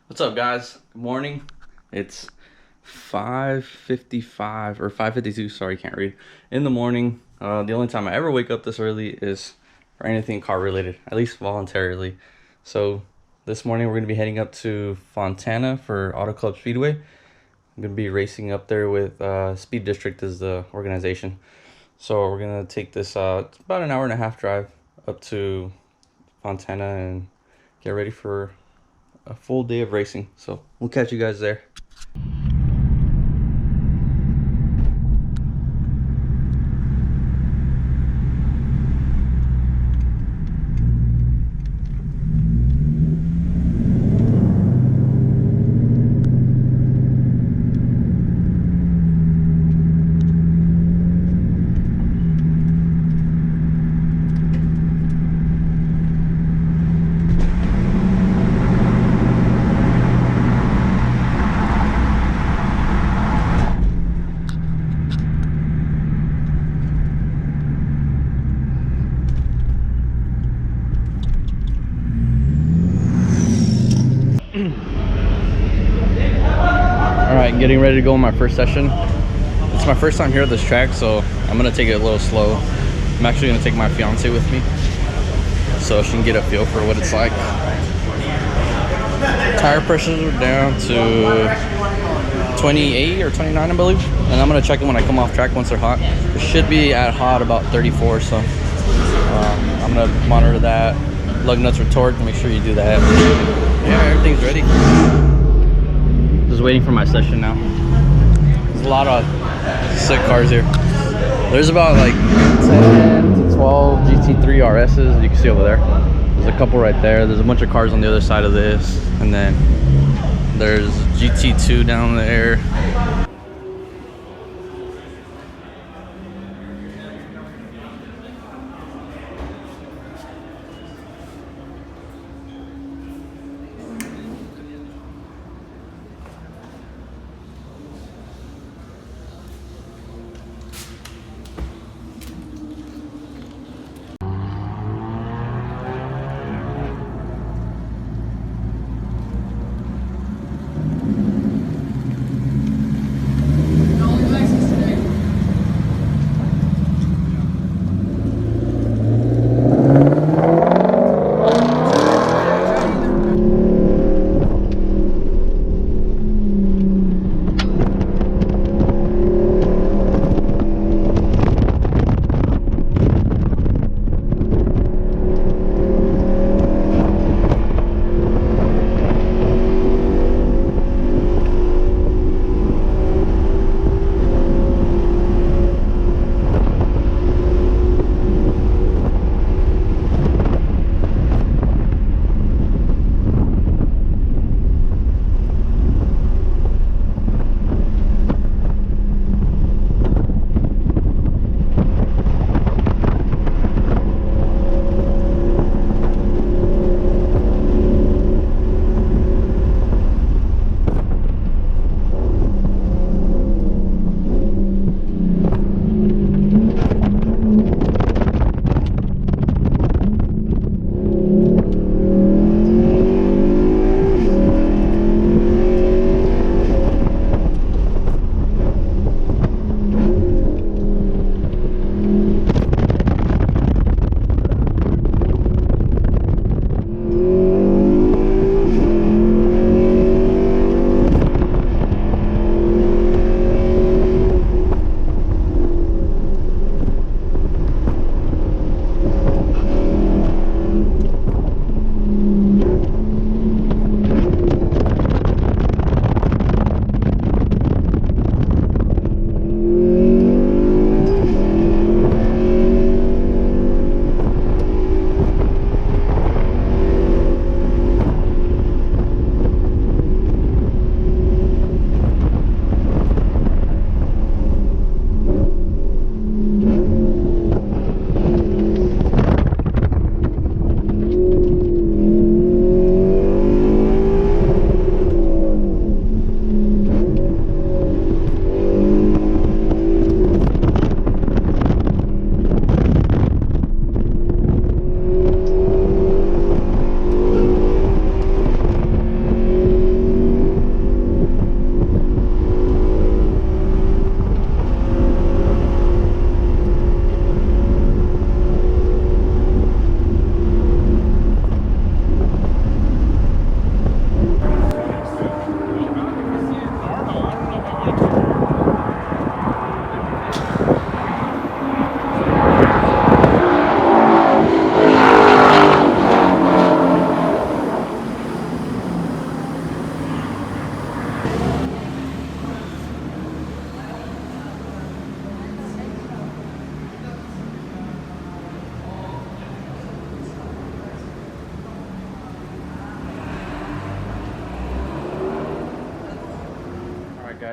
What's up, guys? Good morning. It's 5:55 or 5:52. Sorry, can't read. In the morning. The only time I ever wake up this early is for anything car related, at least voluntarily. So this morning we're gonna be heading up to Fontana for Auto Club Speedway. I'm gonna be racing up there with Speed District is the organization. So we're gonna take this it's about an hour and a half drive up to Fontana and get ready for a full day of racing. So we'll catch you guys there. Alright, getting ready to go on my first session. It's my first time here at this track, so I'm gonna take it a little slow. I'm actually gonna take my fiance with me so she can get a feel for what it's like. Tire pressures are down to 28 or 29, I believe, and I'm gonna check them when I come off track once they're hot. It should be at hot about 34, so I'm gonna monitor that. Lug nuts are torqued, make sure you do that. Yeah, everything's ready. Just waiting for my session now. There's a lot of sick cars here. There's about like 10 to 12 GT3 RSs you can see over there. There's a couple right there. There's a bunch of cars on the other side of this, and then there's GT2 down there.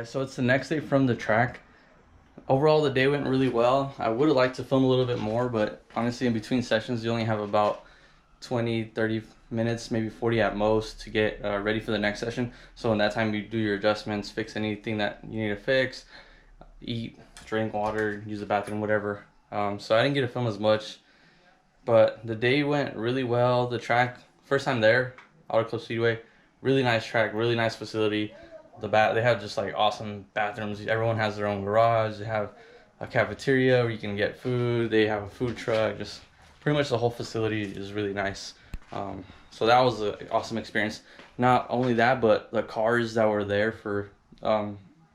Guys, so it's the next day from the track. Overall, the day went really well. I would have liked to film a little bit more, but honestly, in between sessions, you only have about 20-30 minutes, maybe 40 at most, to get ready for the next session. So in that time, you do your adjustments, fix anything that you need to fix, eat, drink water, use the bathroom, whatever. So I didn't get to film as much, but the day went really well. The track, first time there, Auto Club Speedway, really nice track, really nice facility. They have just like awesome bathrooms. Everyone has their own garage. They have a cafeteria where you can get food. They have a food truck. Just pretty much the whole facility is really nice. So that was an awesome experience. Not only that, but the cars that were there for the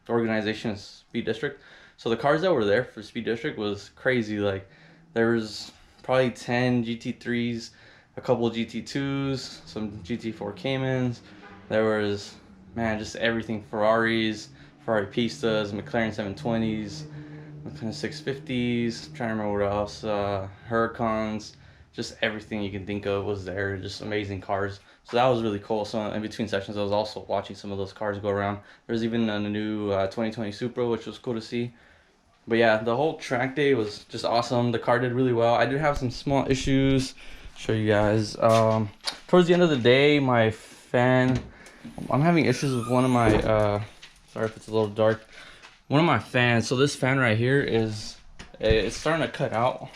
organization of Speed District. So the cars that were there for Speed District was crazy. Like there was probably 10 GT3s, a couple of GT2s, some GT4 Caymans. There was, man, just everything. Ferraris, Ferrari Pistas, McLaren 720s, McLaren 650s, I'm trying to remember what else, Huracans, just everything you can think of was there. Just amazing cars. So that was really cool. So in between sessions, I was also watching some of those cars go around. There's even a new 2020 Supra, which was cool to see. But yeah, the whole track day was just awesome. The car did really well. I did have some small issues. Show you guys. Towards the end of the day, my fan, I'm having issues with one of my, sorry if it's a little dark, one of my fans. So this fan right here it's starting to cut out,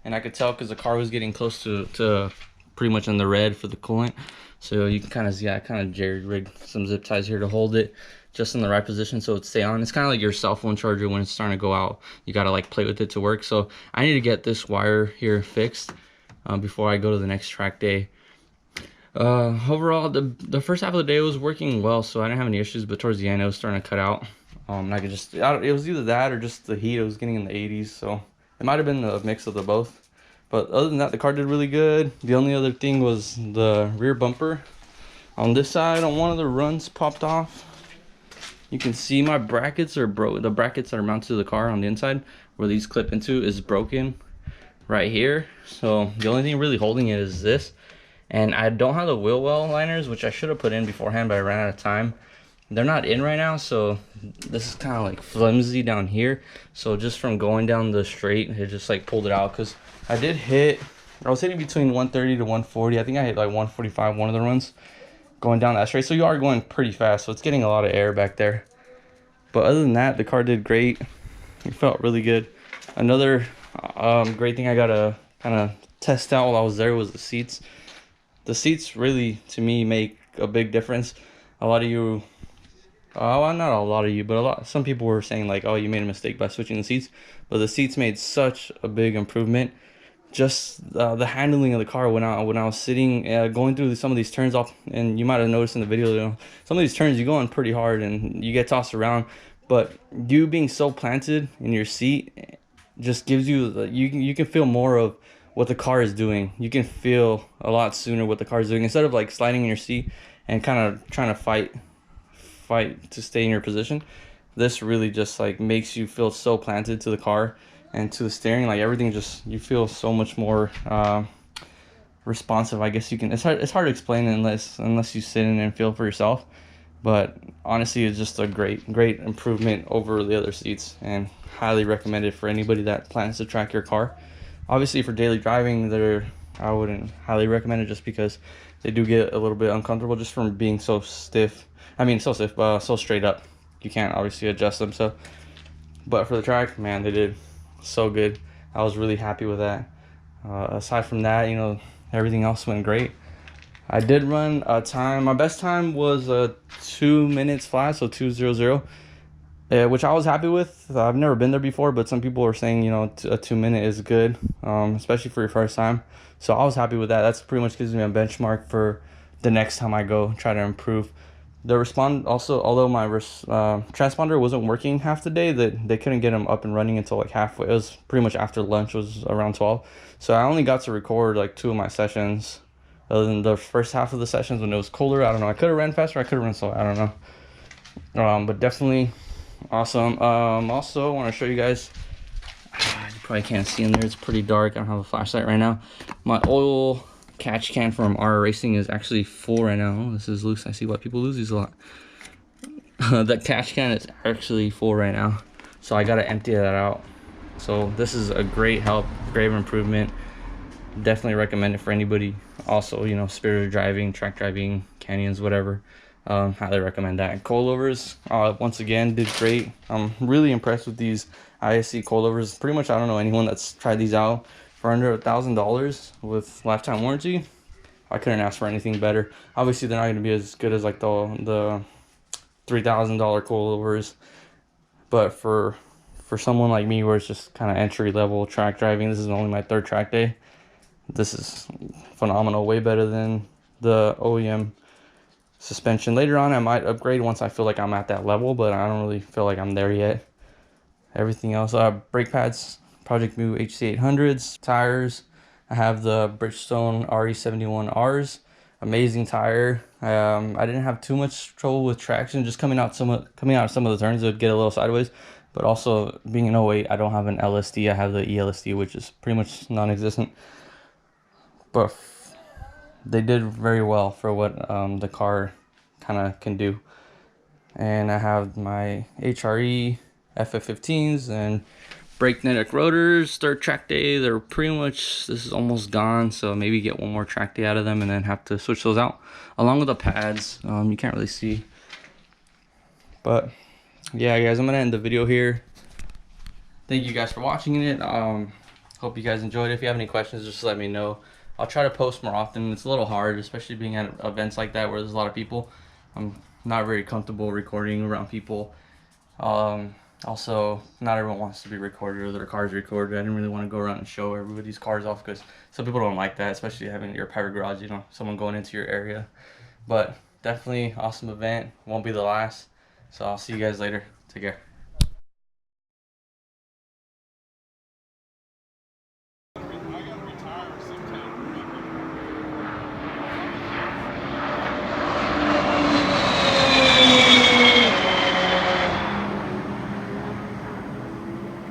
and I could tell because the car was getting close to pretty much in the red for the coolant. So you can kind of see, I kind of jerry-rigged some zip ties here to hold it just in the right position so it stay on. It's kind of like your cell phone charger. When it's starting to go out, you got to like play with it to work. So I need to get this wire here fixed before I go to the next track day. Overall, the first half of the day was working well, so I didn't have any issues, but towards the end it was starting to cut out. I could just, it was either that or just the heat. It was getting in the 80s, so it might have been a mix of the both. But other than that, the car did really good. The only other thing was the rear bumper on this side. On one of the runs popped off. You can see my brackets are broke. The brackets that are mounted to the car on the inside where these clip into is broken right here. So the only thing really holding it is this. And I don't have the wheel well liners, which I should have put in beforehand, but I ran out of time. They're not in right now, so this is kind of like flimsy down here. So just from going down the straight, it just like pulled it out. Because I was hitting between 130 to 140. I think I hit like 145 one of the runs going down that straight. So you are going pretty fast, so it's getting a lot of air back there. But other than that, the car did great. It felt really good. Another great thing I got to kind of test out while I was there was the seats. The seats really, to me, make a big difference. A lot of you, well, not a lot of you, but some people were saying like, oh, you made a mistake by switching the seats. But the seats made such a big improvement. Just the handling of the car when I was sitting, going through some of these turns off, and you might have noticed in the video, you know, some of these turns you go on pretty hard and you get tossed around. But you being so planted in your seat just gives you, you can feel more of what the car is doing. You can feel a lot sooner what the car is doing instead of like sliding in your seat and kind of trying to fight to stay in your position. This really just like makes you feel so planted to the car and to the steering. Like everything just, you feel so much more responsive, I guess you can. It's hard to explain unless you sit in and feel for yourself. But honestly, it's just a great improvement over the other seats, and highly recommended for anybody that plans to track your car. Obviously for daily driving, I wouldn't highly recommend it, just because they do get a little bit uncomfortable just from being so stiff. I mean, so straight up. You can't obviously adjust them. So, but for the track, man, they did so good. I was really happy with that. Aside from that, you know, everything else went great. I did run a time. My best time was 2 minutes flat, so 2:00. Which I was happy with. I've never been there before, but some people are saying, you know, a 2 minute is good, especially for your first time. So I was happy with that. That's pretty much gives me a benchmark for the next time I go try to improve. The although my transponder wasn't working half the day, that they couldn't get them up and running until like halfway. It was pretty much after lunch, it was around 12. So I only got to record like 2 of my sessions. Other than the first half of the sessions when it was colder, I don't know. I could have ran faster, I could have run slow, I don't know. But definitely awesome. Also, I want to show you guys. You probably can't see in there. It's pretty dark. I don't have a flashlight right now. My oil catch can from R Racing is actually full right now. Oh, this is loose. I see why people lose these a lot. The cash can is actually full right now, so I gotta empty that out. So this is a great help, great improvement. Definitely recommend it for anybody. Also, you know, spirited driving, track driving, canyons, whatever. Highly recommend that. Coilovers, once again, did great. I'm really impressed with these ISC coilovers. Pretty much, I don't know anyone that's tried these out for under $1,000 with lifetime warranty. I couldn't ask for anything better. Obviously, they're not going to be as good as like the $3,000 coilovers, but for someone like me where it's just kind of entry level track driving, this is only my 3rd track day. This is phenomenal, way better than the OEM suspension. Later on I might upgrade once I feel like I'm at that level, but I don't really feel like I'm there yet. Everything else, brake pads, Project Mu HC800s. Tires, I have the Bridgestone RE71Rs. Amazing tire. I didn't have too much trouble with traction, just coming out of some of the turns it would get a little sideways, but also being an 08, I don't have an LSD. I have the ELSD, which is pretty much non-existent, but they did very well for what the car kind of can do. And I have my HRE FF15s and breakneck rotors. 3rd track day, they're pretty much, this is almost gone, so maybe get one more track day out of them and then have to switch those out along with the pads. You can't really see, but yeah guys, I'm gonna end the video here. Thank you guys for watching it. Hope you guys enjoyed it. If you have any questions, just let me know. I'll try to post more often. It's a little hard, especially being at events like that where there's a lot of people. I'm not very comfortable recording around people. Also, not everyone wants to be recorded or their cars recorded. I didn't really want to go around and show everybody's cars off because some people don't like that, especially having your private garage, you know, someone going into your area. But definitely awesome event. Won't be the last. So I'll see you guys later. Take care.